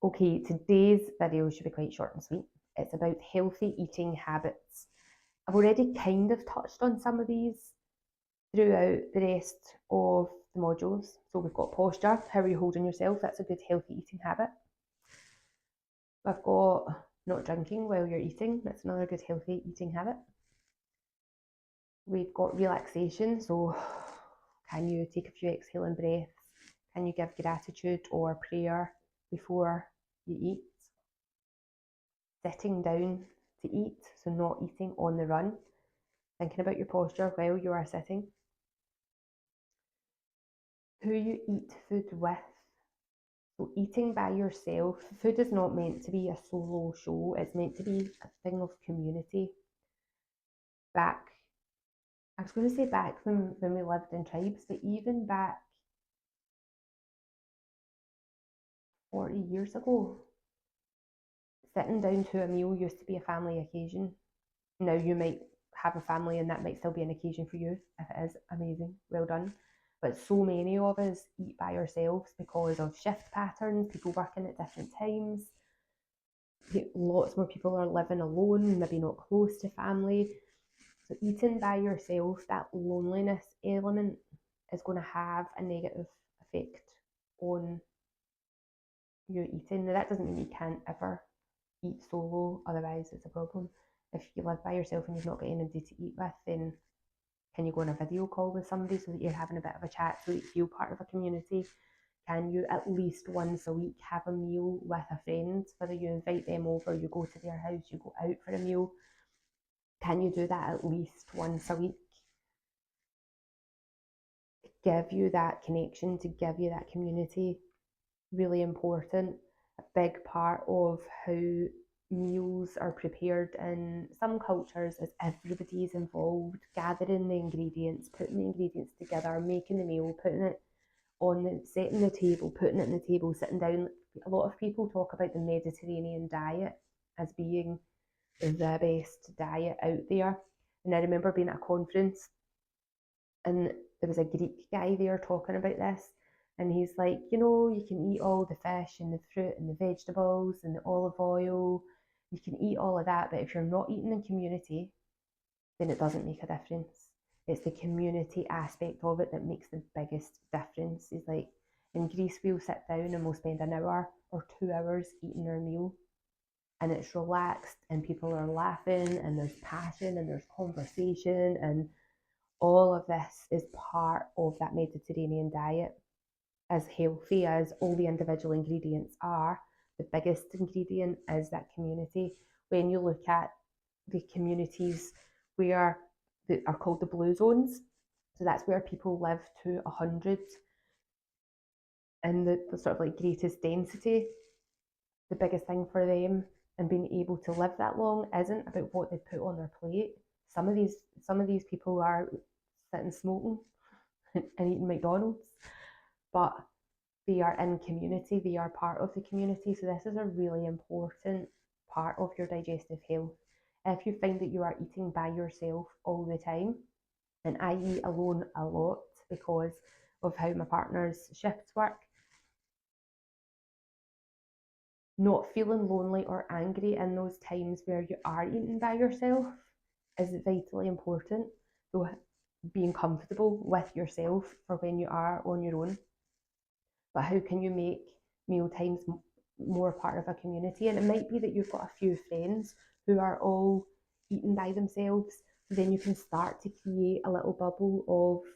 Okay, today's video should be quite short and sweet. It's about healthy eating habits. I've already kind of touched on some of these throughout the rest of the modules. So we've got posture, how are you holding yourself? That's a good healthy eating habit. We've got not drinking while you're eating. That's another good healthy eating habit. We've got relaxation. So can you take a few exhaling breaths? Can you give gratitude or prayer before you eat? Sitting down to eat, so not eating on the run, thinking about your posture while you are sitting. Who you eat food with. So eating by yourself, food is not meant to be a solo show, it's meant to be a thing of community. I was going to say back when we lived in tribes, but even back 40 years ago, sitting down to a meal used to be a family occasion. Now you might have a family and that might still be an occasion for you. If it is, amazing, well done. But so many of us eat by ourselves because of shift patterns, people working at different times. Lots more people are living alone, maybe not close to family. So eating by yourself, that loneliness element is going to have a negative effect on your eating. Now that doesn't mean you can't ever eat solo, otherwise it's a problem. If you live by yourself and you've not got anybody to eat with, then can you go on a video call with somebody so that you're having a bit of a chat, so that you feel part of a community? Can you at least once a week have a meal with a friend, whether you invite them over, you go to their house, you go out for a meal? Can you do that at least once a week? Give you that connection, to give you that community. Really important. A big part of how meals are prepared in some cultures is everybody's involved, gathering the ingredients, putting the ingredients together, making the meal, putting it on the, setting the table, putting it on the table, sitting down. A lot of people talk about the Mediterranean diet as being the best diet out there. And I remember being at a conference and there was a Greek guy there talking about this. And he's like, you can eat all the fish and the fruit and the vegetables and the olive oil. You can eat all of that, but if you're not eating in community, then it doesn't make a difference. It's the community aspect of it that makes the biggest difference. It's like in Greece, we'll sit down and we'll spend an hour or 2 hours eating our meal, and it's relaxed and people are laughing and there's passion and there's conversation, and all of this is part of that Mediterranean diet. As healthy as all the individual ingredients are, the biggest ingredient is that community. When you look at the communities where that are called the blue zones, so that's where people live to 100 in the sort of like greatest density. The biggest thing for them and being able to live that long isn't about what they put on their plate. Some of these people are sitting smoking and eating McDonald's, but they are in community, they are part of the community. So this is a really important part of your digestive health. If you find that you are eating by yourself all the time, and I eat alone a lot because of how my partner's shifts work, not feeling lonely or angry in those times where you are eating by yourself is vitally important. So being comfortable with yourself for when you are on your own. But how can you make meal times more part of a community? And it might be that you've got a few friends who are all eating by themselves. So then you can start to create a little bubble of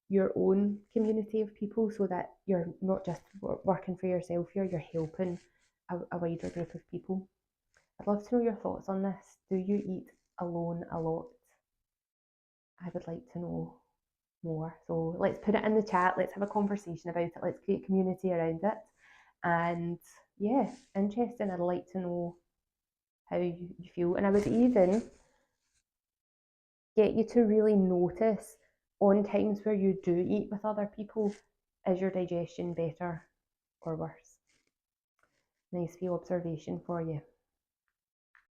your own community of people, so that you're not just working for yourself here, you're helping a wider group of people. I'd love to know your thoughts on this. Do you eat alone a lot? I would like to know more. So let's put it in the chat. Let's have a conversation about it. Let's create community around it. And yeah, interesting. I'd like to know how you feel. And I would even get you to really notice on times where you do eat with other people, is your digestion better or worse? Nice wee observation for you.